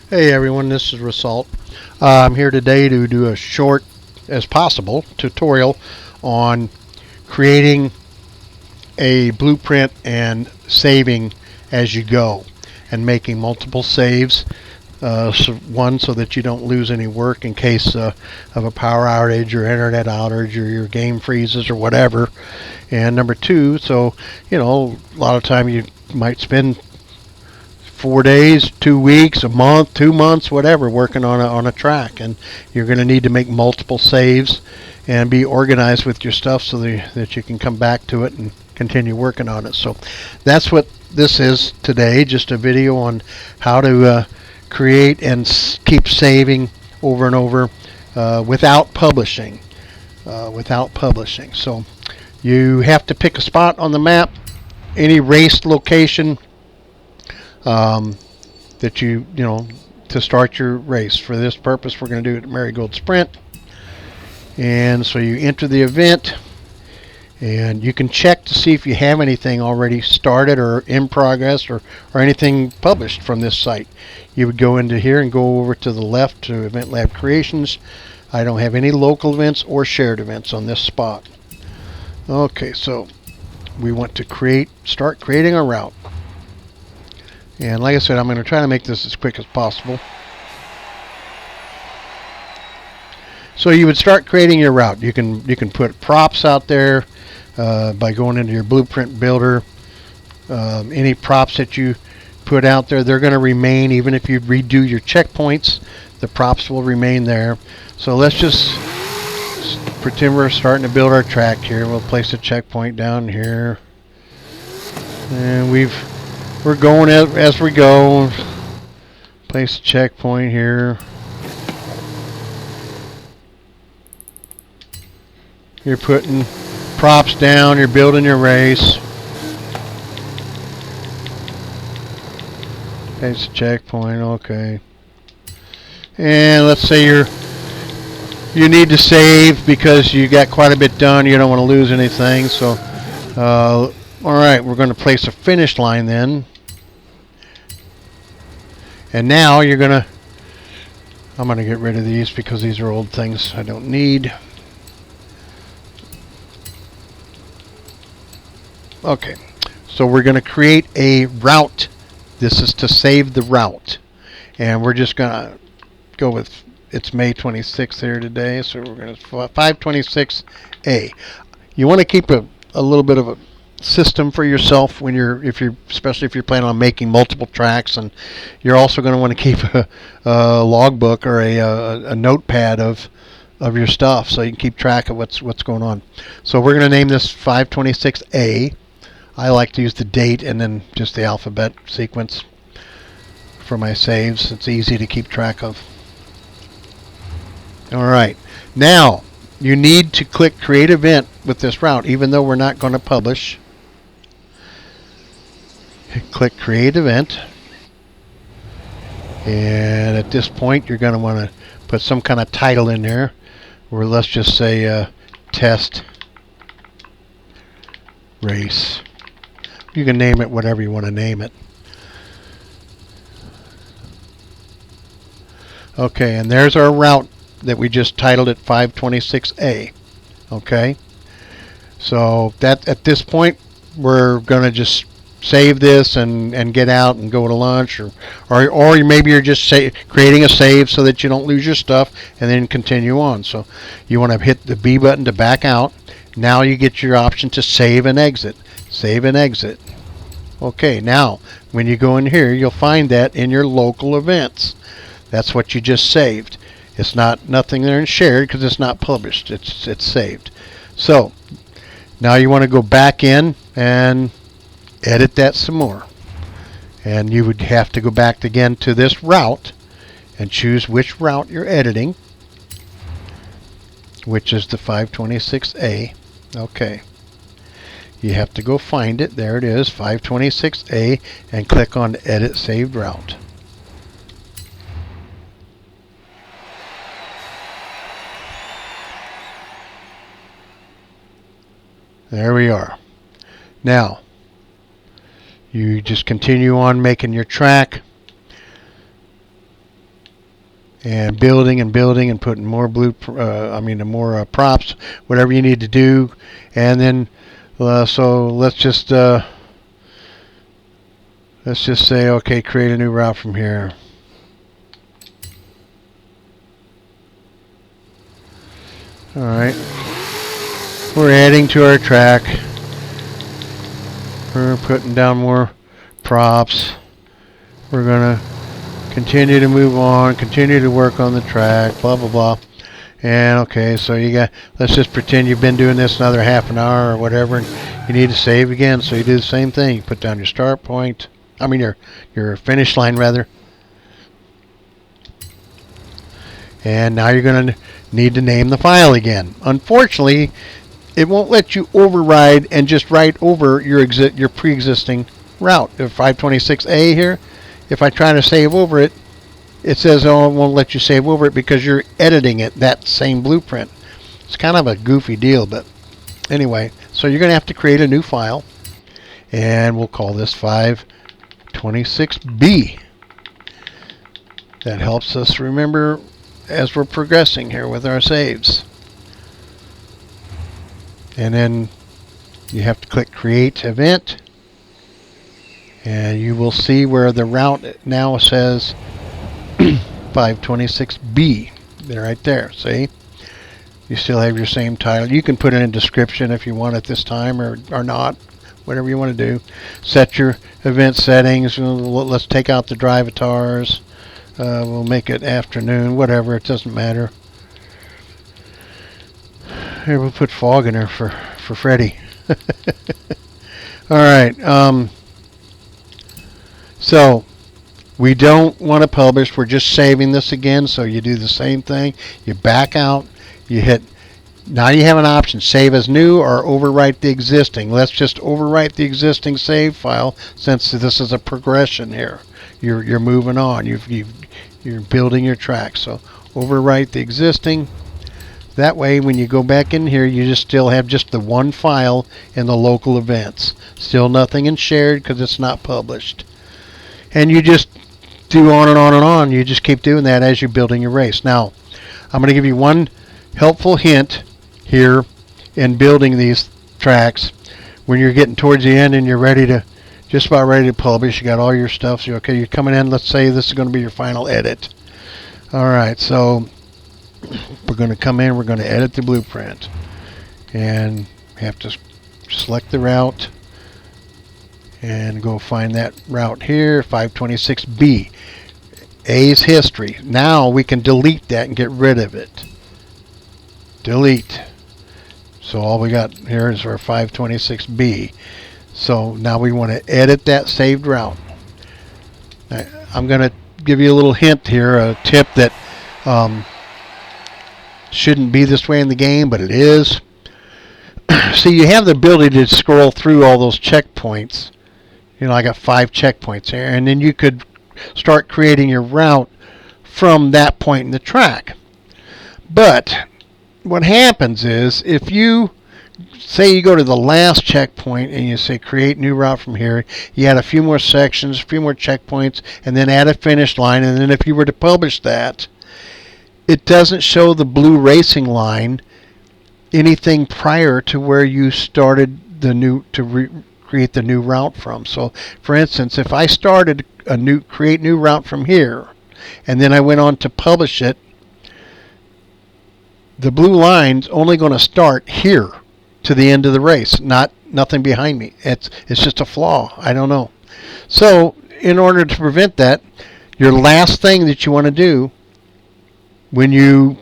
Hey everyone, this is Result. I'm here today to do a short as possible tutorial on creating a blueprint and saving as you go and making multiple saves. One, so that you don't lose any work in case of a power outage or internet outage or your game freezes or whatever. And number two, so a lot of time you might spend 4 days, 2 weeks, a month, 2 months, whatever, working on a track, and you're going to need to make multiple saves and be organized with your stuff so that you can come back to it and continue working on it. So that's what this is today, just a video on how to create and keep saving over and over without publishing. So you have to pick a spot on the map, any race location that to start your race. For this purpose, we're going to do it at Marigold Sprint. And so you enter the event, and you can check to see if you have anything already started or in progress or anything published from this site. You would go into here and go over to the left to Event Lab Creations. I don't have any local events or shared events on this spot. Okay, so we want to start creating a route. And like I said, I'm going to try to make this as quick as possible. So you would start creating your route. You can put props out there by going into your blueprint builder. Any props that you put out there, they're going to remain even if you redo your checkpoints. The props will remain there. So let's just pretend we're starting to build our track here. We'll place a checkpoint down here, and we're going as we go. Place a checkpoint here. You're putting props down. You're building your race. Place a checkpoint. Okay. And let's say you need to save because you got quite a bit done. You don't want to lose anything. So, all right, we're going to place a finish line then. And now I'm going to get rid of these because these are old things I don't need. Okay, so we're going to create a route. This is to save the route. And we're just going to go with, it's May 26th here today, so we're going to 526A. You want to keep a little bit of a system for yourself when especially if you're planning on making multiple tracks, and you're also going to want to keep a logbook or a notepad of your stuff so you can keep track of what's going on. So we're going to name this 526A. I like to use the date and then just the alphabet sequence for my saves. It's easy to keep track of. All right, now you need to click Create Event with this route, even though we're not going to publish. Click Create Event, and at this point you're going to want to put some kind of title in there, or let's just say Test Race. You can name it whatever you want to name it. Okay, and there's our route that we just titled it 526A. Okay, so that at this point we're going to just save this and get out and go to lunch, or maybe you're just creating a save so that you don't lose your stuff and then continue on. So you want to hit the B button to back out. Now you get your option to save and exit. Save and exit. Okay, now when you go in here, you'll find that in your local events. That's what you just saved. It's nothing there and shared because it's not published. It's saved. So now you want to go back in and edit that some more. And you would have to go back again to this route and choose which route you're editing, which is the 526A. Okay. You have to go find it. There it is, 526A, and click on Edit Saved Route. There we are. Now, you just continue on making your track. and building and building and putting more more props, whatever you need to do. And then so let's just say, okay, create a new route from here. All right, we're adding to our track. We're putting down more props. We're gonna continue to move on, continue to work on the track, blah blah blah. And okay, so let's just pretend you've been doing this another half an hour or whatever, and you need to save again. So you do the same thing. You put down your start point. Your finish line rather. And now you're going to need to name the file again. Unfortunately, it won't let you override and just write over your pre-existing route. If 526A here, if I try to save over it, it says, oh, it won't let you save over it because you're editing it, that same blueprint. It's kind of a goofy deal, but anyway, so you're going to have to create a new file, and we'll call this 526B. That helps us remember as we're progressing here with our saves. And then you have to click Create Event, and you will see where the route now says 526B. They're right there, see? You still have your same title. You can put it in description if you want at this time or not, whatever you want to do. Set your event settings. Let's take out the drive avatars. We'll make it afternoon, whatever, it doesn't matter. Here, we'll put fog in there for Freddy. Alright, so we don't want to publish. We're just saving this again, so you do the same thing. You back out, you hit, now you have an option, save as new or overwrite the existing. Let's just overwrite the existing save file since this is a progression here. You're moving on. You're building your track. So overwrite the existing. That way, when you go back in here, you just still have just the one file in the local events. Still nothing in shared because it's not published. And you just do on and on and on. You just keep doing that as you're building your race. Now, I'm going to give you one helpful hint here in building these tracks. When you're getting towards the end and you're just about ready to publish, you got all your stuff. So okay, you're coming in. Let's say this is going to be your final edit. All right, so we're going to come in. We're going to edit the blueprint, and have to select the route and go find that route here, 526B. A's history. Now we can delete that and get rid of it. Delete. So all we got here is our 526B. So now we want to edit that saved route. I'm going to give you a little hint here, a tip that shouldn't be this way in the game, but it is. See, you have the ability to scroll through all those checkpoints. You know, I got 5 checkpoints here, and then you could start creating your route from that point in the track. But what happens is, if you say you go to the last checkpoint and you say create new route from here, you add a few more sections, a few more checkpoints, and then add a finish line, and then if you were to publish that, it doesn't show the blue racing line anything prior to where you started the new create the new route from. So for instance, if I started create new route from here, and then I went on to publish it, the blue line's only going to start here to the end of the race, nothing behind me. It's just a flaw. I don't know. So in order to prevent that, your last thing that you want to do when you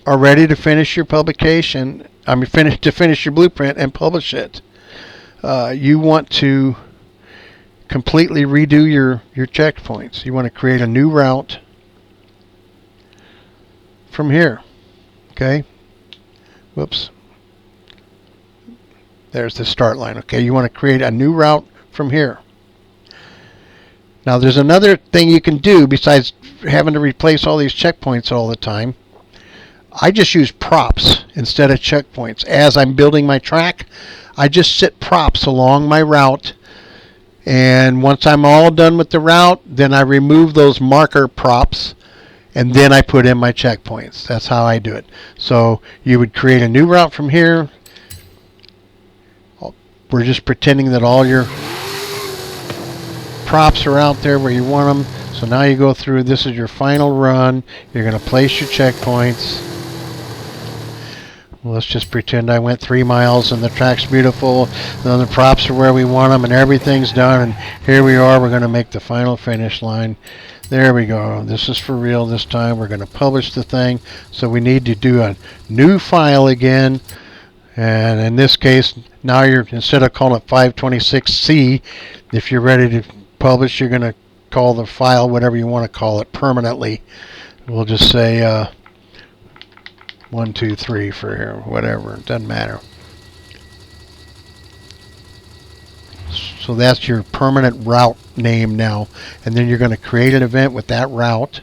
are ready to finish your publication, finish your blueprint and publish it, you want to completely redo your checkpoints. You want to create a new route from here. Okay. Whoops. There's the start line. Okay, you want to create a new route from here. Now there's another thing you can do besides having to replace all these checkpoints all the time. I just use props instead of checkpoints. As I'm building my track, I just sit props along my route, And once I'm all done with the route, then I remove those marker props, and then I put in my checkpoints. That's how I do it. So you would create a new route from here. We're just pretending that all your props are out there where you want them. So now you go through, this is your final run. You're going to place your checkpoints. Well, let's just pretend I went 3 miles and the track's beautiful. Then the props are where we want them and everything's done. And here we are. We're going to make the final finish line. There we go. This is for real this time. We're going to publish the thing. So we need to do a new file again. And in this case, now you're, instead of calling it 526C, if you're ready to publish, you're going to call the file whatever you want to call it permanently. We'll just say 123 for here, whatever. It doesn't matter. So that's your permanent route name now. And then you're going to create an event with that route.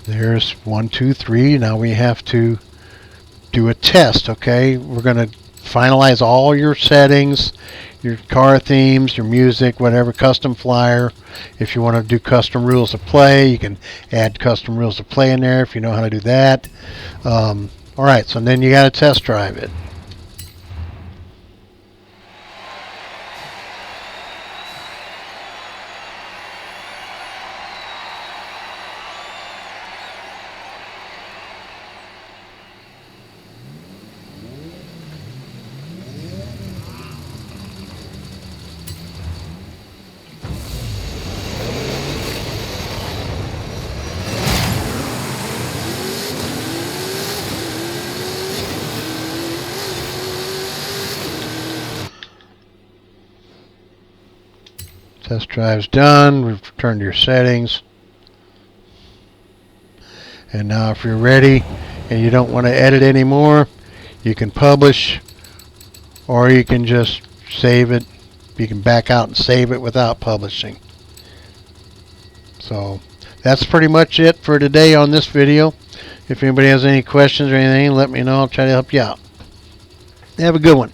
There's 1, 2, 3. Now we have to do a test, okay? We're going to finalize all your settings, your car themes, your music, whatever, custom flyer. If you want to do custom rules of play, you can add custom rules of play in there if you know how to do that. All right, so then you got to test drive it. Test drive's done. We've returned your settings. And now if you're ready and you don't want to edit anymore, you can publish, or you can just save it. You can back out and save it without publishing. So that's pretty much it for today on this video. If anybody has any questions or anything, let me know. I'll try to help you out. Have a good one.